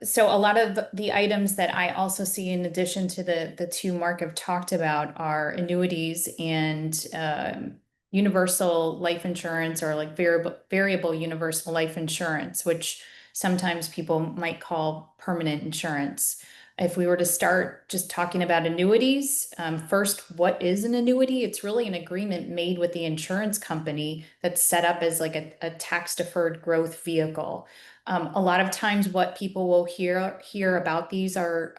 So a lot of the items that I also see in addition to the two Mark have talked about are annuities and universal life insurance, or like variable universal life insurance, which sometimes people might call permanent insurance. If we were to start just talking about annuities, first, what is an annuity? It's really an agreement made with the insurance company that's set up as like a tax deferred growth vehicle. A lot of times what people will hear about these are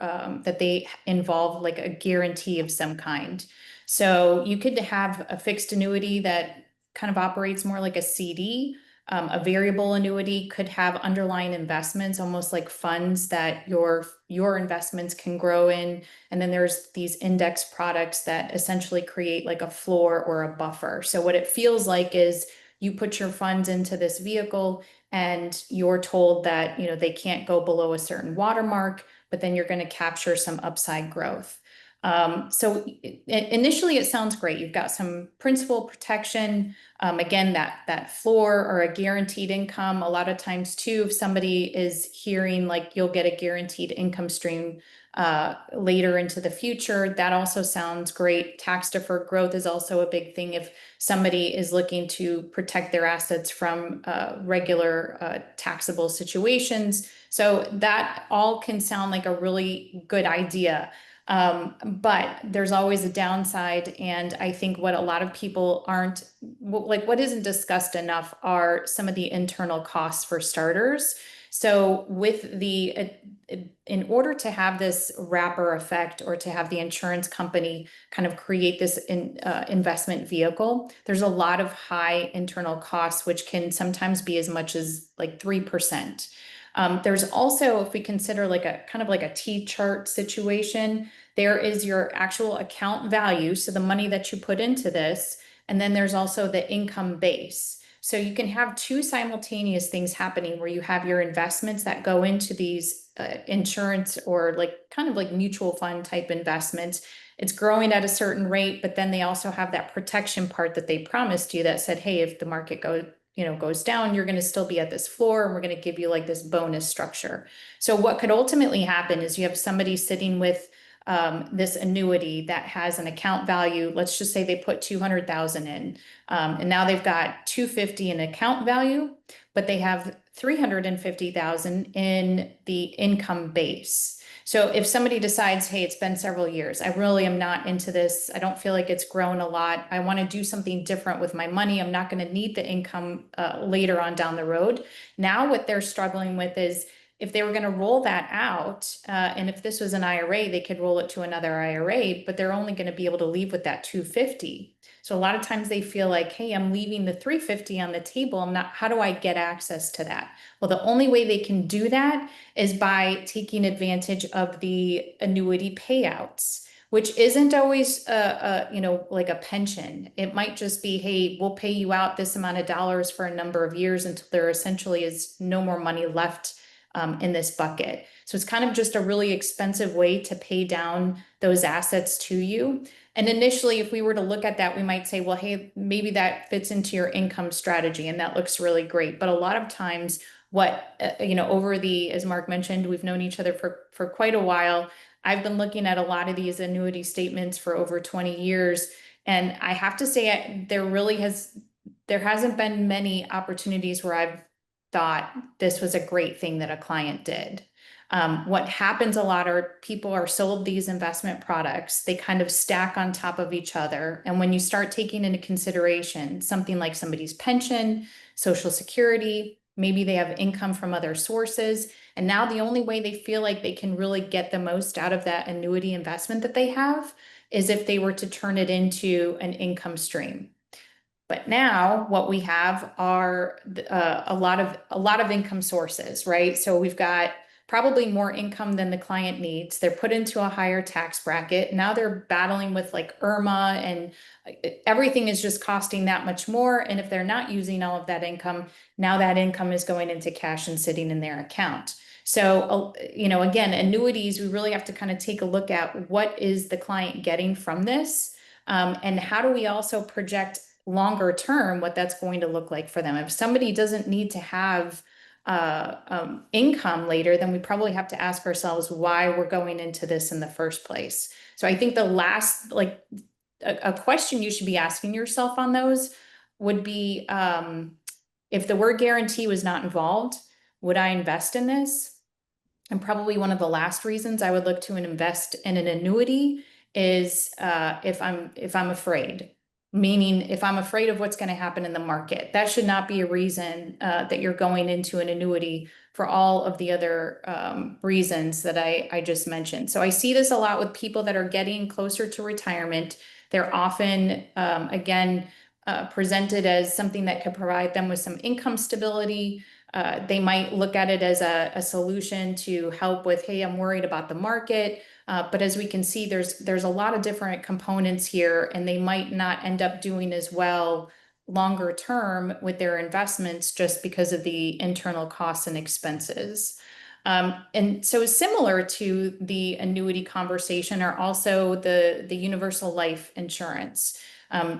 that they involve like a guarantee of some kind. So you could have a fixed annuity that kind of operates more like a CD. A variable annuity could have underlying investments, almost like funds that your investments can grow in. And then there's these index products that essentially create like a floor or a buffer. So what it feels like is you put your funds into this vehicle and you're told that, they can't go below a certain watermark, but then you're going to capture some upside growth. So initially it sounds great. You've got some principal protection. Again, that floor or a guaranteed income. A lot of times too, if somebody is hearing like you'll get a guaranteed income stream later into the future, that also sounds great. Tax deferred growth is also a big thing if somebody is looking to protect their assets from regular taxable situations. So that all can sound like a really good idea. But there's always a downside. And I think what a lot of people aren't like, what isn't discussed enough are some of the internal costs for starters. So in order to have this wrapper effect, or to have the insurance company kind of create this investment vehicle, there's a lot of high internal costs, which can sometimes be as much as like 3%. There's also, if we consider like a kind of like a T-chart situation, there is your actual account value, so the money that you put into this, and then there's also the income base. So you can have two simultaneous things happening where you have your investments that go into these insurance or like kind of like mutual fund type investments. It's growing at a certain rate, but then they also have that protection part that they promised you that said, hey, if the market goes down, you're going to still be at this floor and we're going to give you like this bonus structure. So what could ultimately happen is you have somebody sitting with this annuity that has an account value. Let's just say they put 200,000 in, and now they've got 250 in account value, but they have 350,000 in the income base. So if somebody decides, hey, it's been several years, I really am not into this. I don't feel like it's grown a lot. I want to do something different with my money. I'm not going to need the income later on down the road. Now what they're struggling with is if they were going to roll that out, and if this was an IRA, they could roll it to another IRA, but they're only going to be able to leave with that 250. So a lot of times they feel like, hey, I'm leaving the 350 on the table. How do I get access to that? Well, the only way they can do that is by taking advantage of the annuity payouts, which isn't always like a pension. It might just be, hey, we'll pay you out this amount of dollars for a number of years until there essentially is no more money left in this bucket. So it's kind of just a really expensive way to pay down those assets to you. And initially, if we were to look at that, we might say, well, hey, maybe that fits into your income strategy and that looks really great. But a lot of times as Mark mentioned, we've known each other for quite a while. I've been looking at a lot of these annuity statements for over 20 years. And I have to say, there hasn't been many opportunities where I've thought this was a great thing that a client did. What happens a lot are people are sold these investment products. They kind of stack on top of each other. And when you start taking into consideration something like somebody's pension, Social Security, maybe they have income from other sources, and now the only way they feel like they can really get the most out of that annuity investment that they have is if they were to turn it into an income stream. But now what we have are a lot of income sources, right? So we've got probably more income than the client needs. They're put into a higher tax bracket. Now they're battling with like IRMA, and everything is just costing that much more. And if they're not using all of that income, now that income is going into cash and sitting in their account. So, again, annuities, we really have to kind of take a look at what is the client getting from this, and how do we also project longer term what that's going to look like for them. If somebody doesn't need to have income later, then we probably have to ask ourselves why we're going into this in the first place. So I think the last, like, a question you should be asking yourself on those would be, if the word guarantee was not involved, would I invest in this? And probably one of the last reasons I would look to invest in an annuity is if I'm afraid. Meaning, if I'm afraid of what's going to happen in the market, that should not be a reason that you're going into an annuity for all of the other reasons that I just mentioned. So I see this a lot with people that are getting closer to retirement. They're often, again, presented as something that could provide them with some income stability. They might look at it as a solution to help with, hey, I'm worried about the market. But as we can see, there's a lot of different components here, and they might not end up doing as well longer term with their investments just because of the internal costs and expenses. And so similar to the annuity conversation are also the universal life insurance.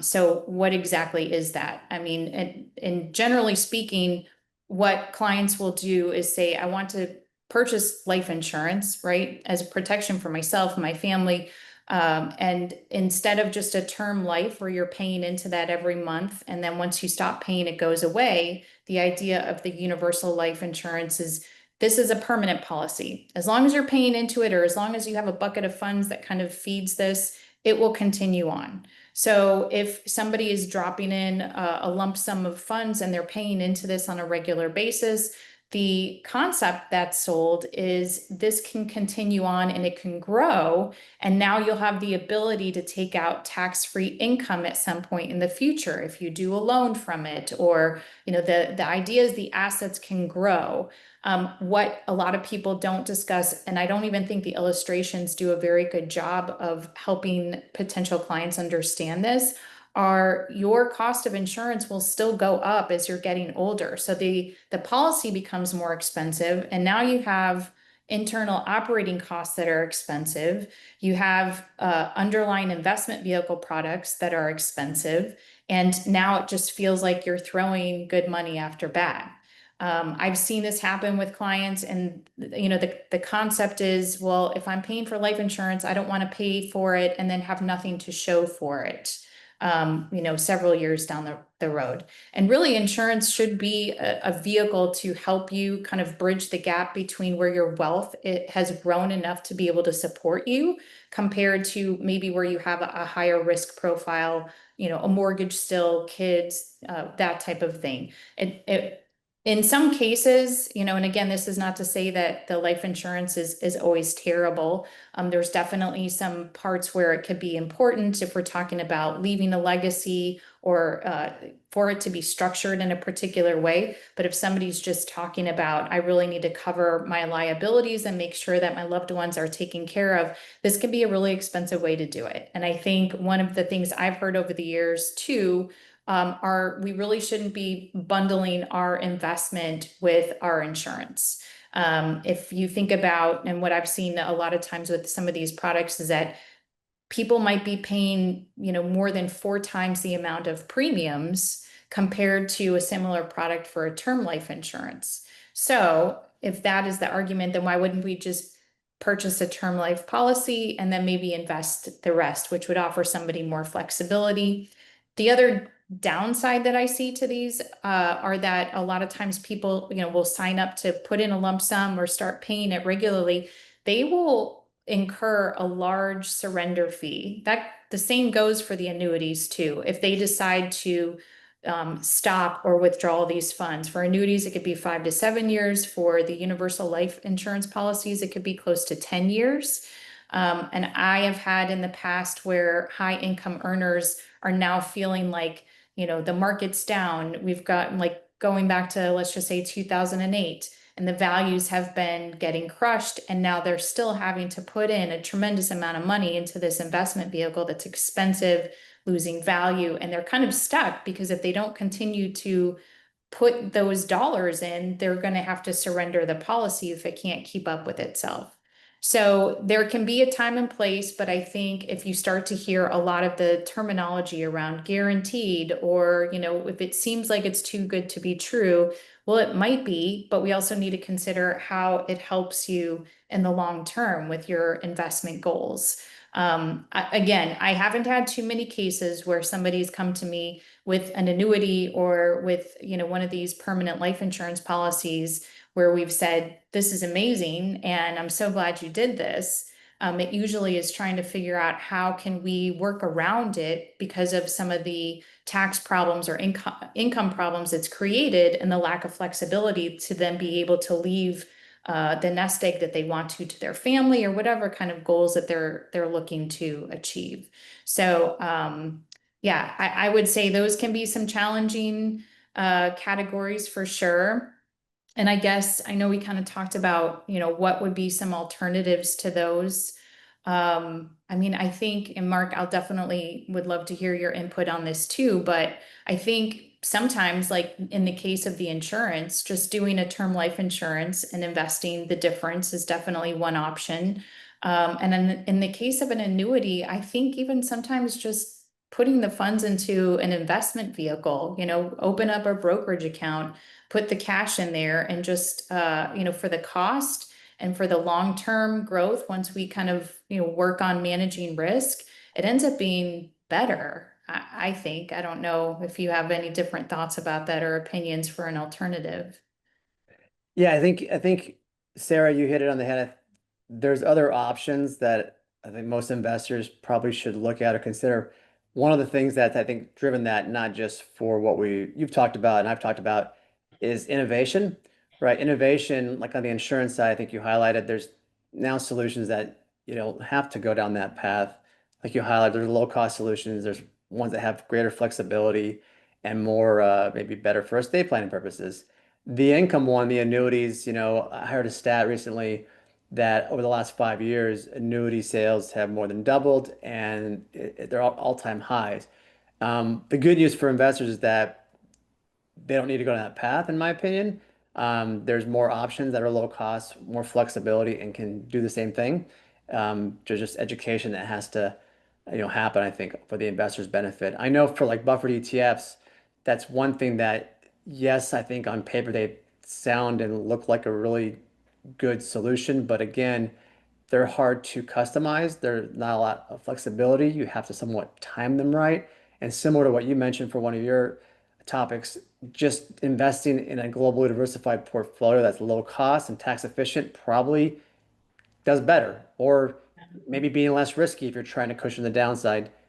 So what exactly is that? I mean, and generally speaking, what clients will do is say, I want to purchase life insurance, right, as a protection for myself and my family. And instead of just a term life where you're paying into that every month, and then once you stop paying, it goes away, the idea of the universal life insurance is this is a permanent policy. As long as you're paying into it, or as long as you have a bucket of funds that kind of feeds this, it will continue on. So if somebody is dropping in a lump sum of funds and they're paying into this on a regular basis, the concept that's sold is this can continue on and it can grow. And now you'll have the ability to take out tax-free income at some point in the future if you do a loan from it, or, the idea is the assets can grow. What a lot of people don't discuss, and I don't even think the illustrations do a very good job of helping potential clients understand this, are your cost of insurance will still go up as you're getting older. So the policy becomes more expensive, and now you have internal operating costs that are expensive. You have underlying investment vehicle products that are expensive, and now it just feels like you're throwing good money after bad. I've seen this happen with clients, and the concept is, well, if I'm paying for life insurance, I don't want to pay for it and then have nothing to show for it. Several years down the road. And really, insurance should be a vehicle to help you kind of bridge the gap between where your wealth it has grown enough to be able to support you, compared to maybe where you have a higher risk profile, a mortgage still, kids, that type of thing. In some cases, and again, this is not to say that the life insurance is always terrible. There's definitely some parts where it could be important if we're talking about leaving a legacy, or for it to be structured in a particular way. But if somebody's just talking about, I really need to cover my liabilities and make sure that my loved ones are taken care of, this can be a really expensive way to do it. And I think one of the things I've heard over the years too, we really shouldn't be bundling our investment with our insurance. If you think about, and what I've seen a lot of times with some of these products is that people might be paying, more than 4 times the amount of premiums compared to a similar product for a term life insurance. So if that is the argument, then why wouldn't we just purchase a term life policy and then maybe invest the rest, which would offer somebody more flexibility? The other downside that I see to these are that a lot of times people, will sign up to put in a lump sum or start paying it regularly. They will incur a large surrender fee. That the same goes for the annuities too. If they decide to stop or withdraw these funds. For annuities, it could be 5 to 7 years. For the universal life insurance policies, it could be close to 10 years. And I have had in the past where high income earners are now feeling like, the market's down. We've got, like, going back to, let's just say 2008, and the values have been getting crushed. And now they're still having to put in a tremendous amount of money into this investment vehicle that's expensive, losing value. And they're kind of stuck because if they don't continue to put those dollars in, they're going to have to surrender the policy if it can't keep up with itself. So there can be a time and place, but I think if you start to hear a lot of the terminology around guaranteed, or, if it seems like it's too good to be true, Well, it might be, but we also need to consider how it helps you in the long term with your investment goals. Again, I haven't had too many cases where somebody's come to me with an annuity or with, one of these permanent life insurance policies where we've said, this is amazing and I'm so glad you did this. It usually is trying to figure out how can we work around it because of some of the tax problems or income problems it's created and the lack of flexibility to then be able to leave the nest egg that they want to their family or whatever kind of goals that they're looking to achieve. So yeah, I would say those can be some challenging categories for sure. And I guess I know we kind of talked about, what would be some alternatives to those. I mean, I think, and Mark, I'll definitely would love to hear your input on this too, but I think sometimes, like in the case of the insurance, just doing a term life insurance and investing the difference is definitely one option. And then in the case of an annuity, I think even sometimes just putting the funds into an investment vehicle, open up a brokerage account, put the cash in there and just, for the cost and for the long-term growth, once we kind of, work on managing risk, it ends up being better. I think. I don't know if you have any different thoughts about that or opinions for an alternative. Yeah, I think Sarah, you hit it on the head. There's other options that I think most investors probably should look at or consider. One of the things that I think driven that, not just for what you've talked about and I've talked about, is innovation, right? Innovation, like on the insurance side, I think you highlighted, there's now solutions that you don't have to go down that path. Like you highlighted, there's low cost solutions, there's ones that have greater flexibility and more maybe better for estate planning purposes. The income one, the annuities, I heard a stat recently that over the last 5 years, annuity sales have more than doubled and they're all-time highs. The good news for investors is that they don't need to go down that path, in my opinion. There's more options that are low cost, more flexibility, and can do the same thing. There's just education that has to, happen, I think, for the investors' benefit. I know for like buffered ETFs, that's one thing that, yes, I think on paper they sound and look like a really good solution, but again, they're hard to customize. There's not a lot of flexibility. You have to somewhat time them right. And similar to what you mentioned for one of your topics, just investing in a globally diversified portfolio that's low cost and tax efficient probably does better. Or maybe being less risky if you're trying to cushion the downside.